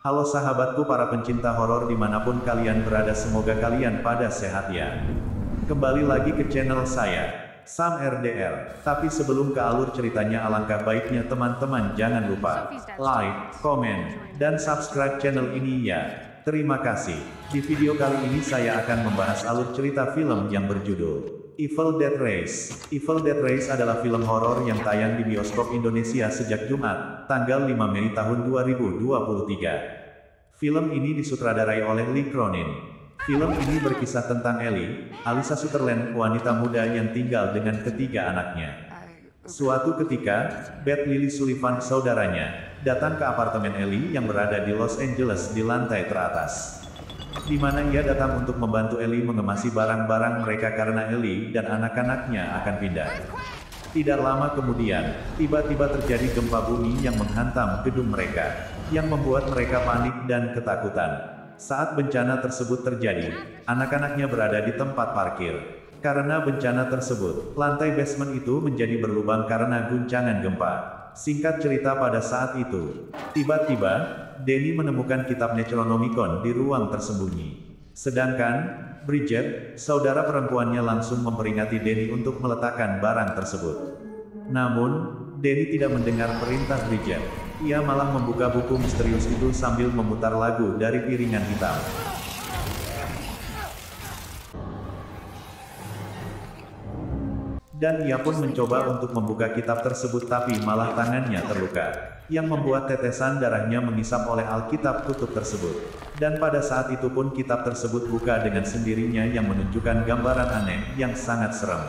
Halo sahabatku para pencinta horor dimanapun kalian berada, semoga kalian pada sehat ya. Kembali lagi ke channel saya, Sam RDR. Tapi sebelum ke alur ceritanya, alangkah baiknya teman-teman jangan lupa like, komen, dan subscribe channel ini ya. Terima kasih. Di video kali ini saya akan membahas alur cerita film yang berjudul Evil Dead Rise. Evil Dead Rise adalah film horor yang tayang di bioskop Indonesia sejak Jumat, tanggal 5 Mei tahun 2023. Film ini disutradarai oleh Lee Cronin. Film ini berkisah tentang Ellie, Alyssa Sutherland, wanita muda yang tinggal dengan ketiga anaknya. Suatu ketika, Beth Lily Sullivan, saudaranya, datang ke apartemen Ellie yang berada di Los Angeles di lantai teratas, di mana ia datang untuk membantu Ellie mengemasi barang-barang mereka karena Ellie dan anak-anaknya akan pindah. Tidak lama kemudian, tiba-tiba terjadi gempa bumi yang menghantam gedung mereka, yang membuat mereka panik dan ketakutan. Saat bencana tersebut terjadi, anak-anaknya berada di tempat parkir. Karena bencana tersebut, lantai basement itu menjadi berlubang karena guncangan gempa. Singkat cerita, pada saat itu, tiba-tiba, Danny menemukan kitab Necronomicon di ruang tersembunyi. Sedangkan, Bridget, saudara perempuannya, langsung memperingati Danny untuk meletakkan barang tersebut. Namun, Danny tidak mendengar perintah Bridget. Ia malah membuka buku misterius itu sambil memutar lagu dari piringan hitam. Dan ia pun mencoba untuk membuka kitab tersebut, tapi malah tangannya terluka, yang membuat tetesan darahnya mengisap oleh Alkitab kutub tersebut. Dan pada saat itu pun kitab tersebut buka dengan sendirinya yang menunjukkan gambaran aneh yang sangat serem.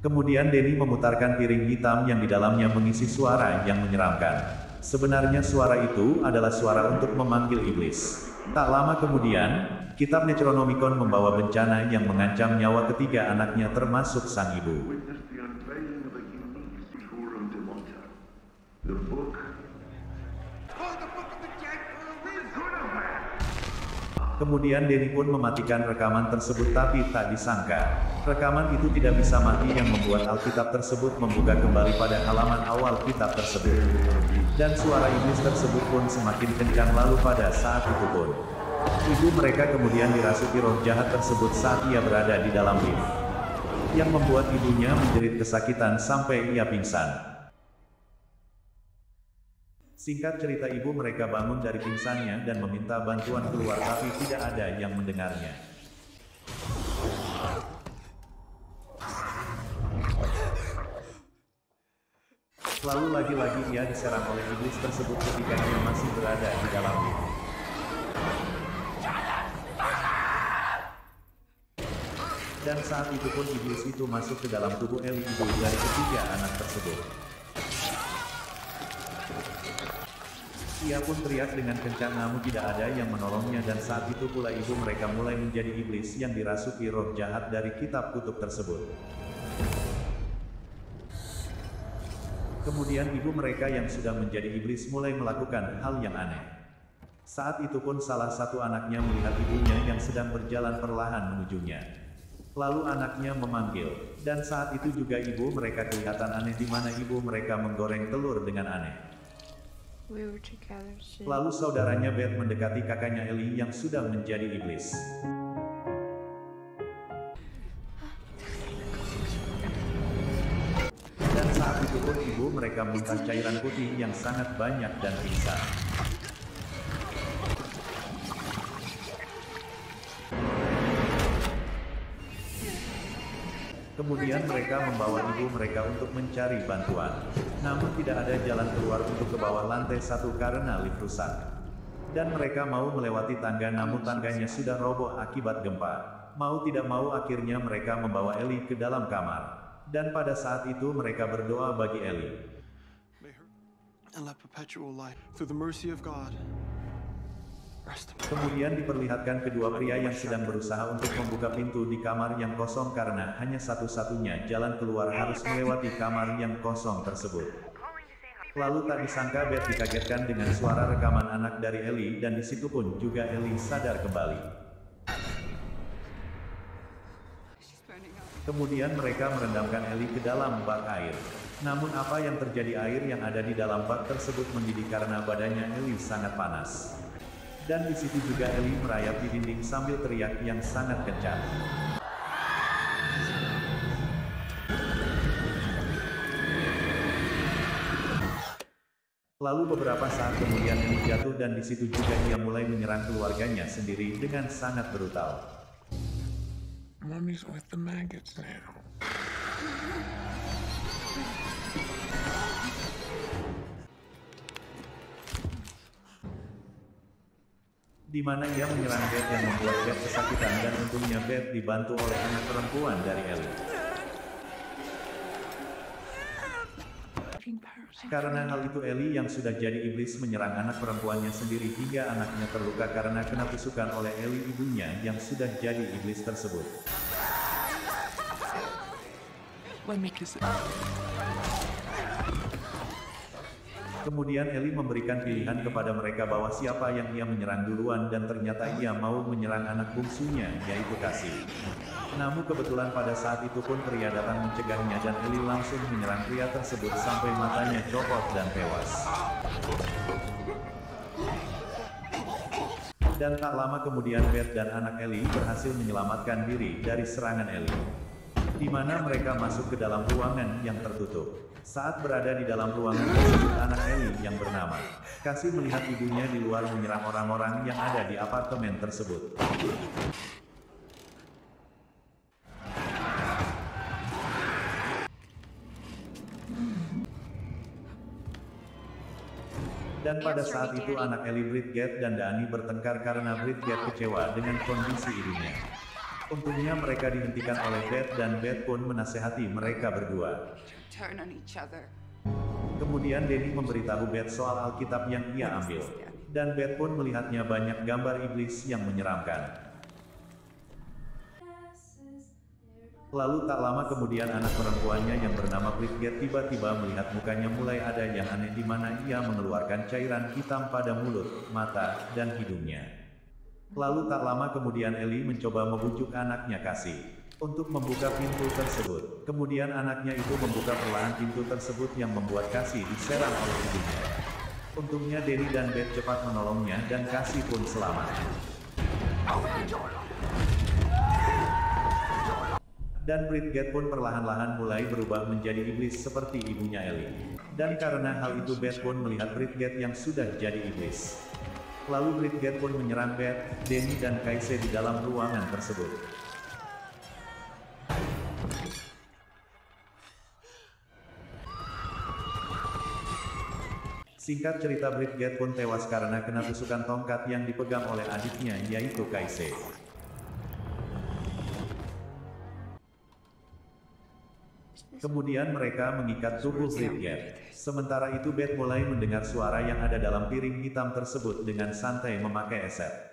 Kemudian Danny memutarkan piring hitam yang di dalamnya mengisi suara yang menyeramkan. Sebenarnya suara itu adalah suara untuk memanggil iblis. Tak lama kemudian, kitab Necronomicon membawa bencana yang mengancam nyawa ketiga anaknya termasuk sang ibu. Kemudian Danny pun mematikan rekaman tersebut, tapi tak disangka, rekaman itu tidak bisa mati, yang membuat Alkitab tersebut membuka kembali pada halaman awal kitab tersebut. Dan suara iblis tersebut pun semakin kencang. Lalu pada saat itu pun, ibu mereka kemudian dirasuki roh jahat tersebut saat ia berada di dalam lift, yang membuat ibunya menjerit kesakitan sampai ia pingsan. Singkat cerita, ibu mereka bangun dari pingsannya dan meminta bantuan keluar, tapi tidak ada yang mendengarnya. Lalu lagi-lagi ia diserang oleh iblis tersebut ketika ia masih berada di dalam lift. Dan saat itu pun iblis itu masuk ke dalam tubuh Ellie, ibu dari ketiga anak tersebut. Ia pun teriak dengan kencang, namun tidak ada yang menolongnya, dan saat itu pula ibu mereka mulai menjadi iblis yang dirasuki roh jahat dari kitab kutub tersebut. Kemudian ibu mereka yang sudah menjadi iblis mulai melakukan hal yang aneh. Saat itu pun salah satu anaknya melihat ibunya yang sedang berjalan perlahan menujunya. Lalu anaknya memanggil, dan saat itu juga ibu mereka kelihatan aneh, di mana ibu mereka menggoreng telur dengan aneh. Lalu saudaranya Beth mendekati kakaknya Ellie yang sudah menjadi iblis. Dan saat itu pun ibu mereka muntah cairan putih yang sangat banyak dan pingsan. Kemudian mereka membawa ibu mereka untuk mencari bantuan. Namun tidak ada jalan keluar untuk ke bawah lantai 1 karena lift rusak. Dan mereka mau melewati tangga, namun tangganya sudah roboh akibat gempa. Mau tidak mau akhirnya mereka membawa Ellie ke dalam kamar. Dan pada saat itu mereka berdoa bagi Ellie. Kemudian diperlihatkan kedua pria yang sedang berusaha untuk membuka pintu di kamar yang kosong karena hanya satu-satunya jalan keluar harus melewati kamar yang kosong tersebut. Lalu tak disangka Beth dikagetkan dengan suara rekaman anak dari Ellie, dan di situ pun juga Ellie sadar kembali. Kemudian mereka merendamkan Ellie ke dalam bak air. Namun apa yang terjadi, air yang ada di dalam bak tersebut mendidih karena badannya Ellie sangat panas. Dan di situ juga Ellie merayap di dinding sambil teriak yang sangat kencang. Lalu beberapa saat kemudian Ellie jatuh dan di situ juga ia mulai menyerang keluarganya sendiri dengan sangat brutal. Mommy's with the maggots now. Di mana ia menyerang Beth yang membuat Beth kesakitan dan untungnya Beth dibantu oleh anak perempuan dari Ellie. Karena hal itu Ellie yang sudah jadi iblis menyerang anak perempuannya sendiri hingga anaknya terluka karena kena tusukan oleh Ellie ibunya yang sudah jadi iblis tersebut. Kemudian Ellie memberikan pilihan kepada mereka bahwa siapa yang ia menyerang duluan dan ternyata ia mau menyerang anak bungsunya, yaitu Cassie. Namun kebetulan pada saat itu pun pria datang mencegahnya dan Ellie langsung menyerang pria tersebut sampai matanya copot dan tewas. Dan tak lama kemudian Beth dan anak Ellie berhasil menyelamatkan diri dari serangan Ellie. Di mana mereka masuk ke dalam ruangan yang tertutup. Saat berada di dalam ruangan tersebut, anak Ellie yang bernama Cassie melihat ibunya di luar menyerang orang-orang yang ada di apartemen tersebut. Dan pada saat itu anak Ellie Bridget dan Dani bertengkar karena Bridget kecewa dengan kondisi ibunya. Untungnya mereka dihentikan oleh Beth dan Beth pun menasehati mereka berdua. Kemudian Danny memberitahu Beth soal Alkitab yang ia ambil. Dan Beth pun melihatnya banyak gambar iblis yang menyeramkan. Lalu tak lama kemudian anak perempuannya yang bernama Bridget tiba-tiba melihat mukanya mulai ada yang aneh di mana ia mengeluarkan cairan hitam pada mulut, mata, dan hidungnya. Lalu tak lama kemudian Ellie mencoba membujuk anaknya Cassie untuk membuka pintu tersebut. Kemudian anaknya itu membuka perlahan pintu tersebut yang membuat Cassie diserang oleh ibunya. Untungnya Danny dan Beth cepat menolongnya dan Cassie pun selamat. Dan Bridget pun perlahan-lahan mulai berubah menjadi iblis seperti ibunya Ellie. Dan karena hal itu Beth pun melihat Bridget yang sudah jadi iblis. Lalu Bridget pun menyerang Beth, Danny dan Casey di dalam ruangan tersebut. Singkat cerita Bridget pun tewas karena kena tusukan tongkat yang dipegang oleh adiknya yaitu Casey. Kemudian mereka mengikat tubuh Bridget. Sementara itu Beth mulai mendengar suara yang ada dalam piring hitam tersebut dengan santai memakai eset.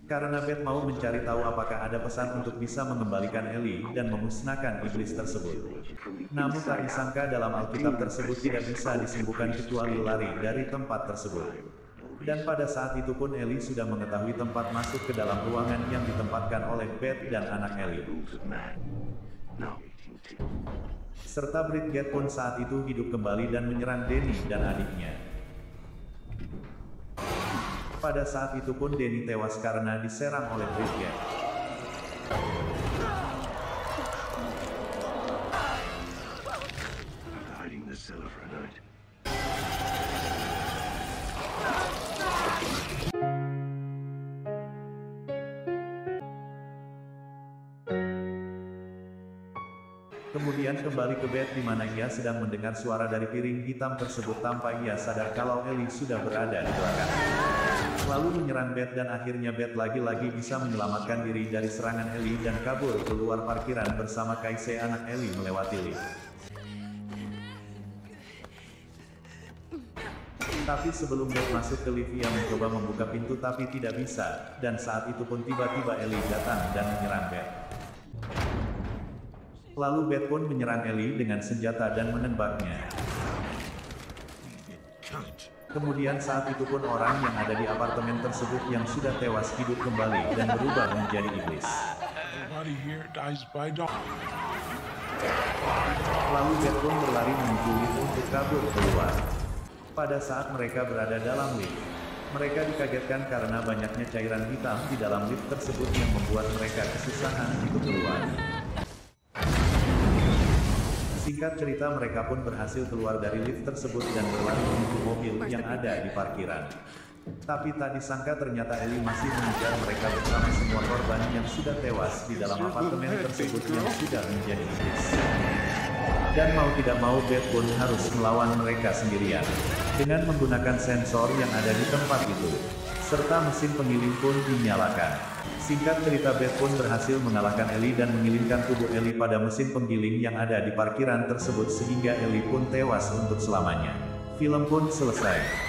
Karena Beth mau mencari tahu apakah ada pesan untuk bisa mengembalikan Ellie dan memusnahkan iblis tersebut. Namun tak disangka dalam Alkitab tersebut tidak bisa disembuhkan kecuali lari dari tempat tersebut. Dan pada saat itu pun Ellie sudah mengetahui tempat masuk ke dalam ruangan yang ditempatkan oleh Beth dan anak Ellie. Serta Bridget pun saat itu hidup kembali dan menyerang Danny dan adiknya. Pada saat itu pun Danny tewas karena diserang oleh Bridget. Kemudian kembali ke Beth di mana ia sedang mendengar suara dari piring hitam tersebut tanpa ia sadar kalau Ellie sudah berada di belakang. Lalu menyerang Beth dan akhirnya Beth lagi-lagi bisa menyelamatkan diri dari serangan Ellie dan kabur keluar parkiran bersama Casey anak Ellie melewati lift. Tapi sebelum Beth masuk ke lift ia mencoba membuka pintu tapi tidak bisa, dan saat itu pun tiba-tiba Ellie datang dan menyerang Beth. Lalu Beth pun menyerang Ellie dengan senjata dan menembaknya. Kemudian saat itu pun orang yang ada di apartemen tersebut yang sudah tewas hidup kembali dan berubah menjadi iblis. Lalu Beth pun berlari menuju lift untuk kabur keluar. Pada saat mereka berada dalam lift, mereka dikagetkan karena banyaknya cairan hitam di dalam lift tersebut yang membuat mereka kesusahan untuk keluar. Singkat cerita, mereka pun berhasil keluar dari lift tersebut dan berlari menuju mobil yang ada di parkiran. Tapi tak disangka ternyata Ellie masih mengejar mereka bersama semua korban yang sudah tewas di dalam apartemen tersebut yang sudah menjadi iblis. Dan mau tidak mau Beth pun harus melawan mereka sendirian, dengan menggunakan sensor yang ada di tempat itu, serta mesin pengiling pun dinyalakan. Singkat cerita, Beth pun berhasil mengalahkan Ellie dan mengilimkan tubuh Ellie pada mesin penggiling yang ada di parkiran tersebut sehingga Ellie pun tewas untuk selamanya. Film pun selesai.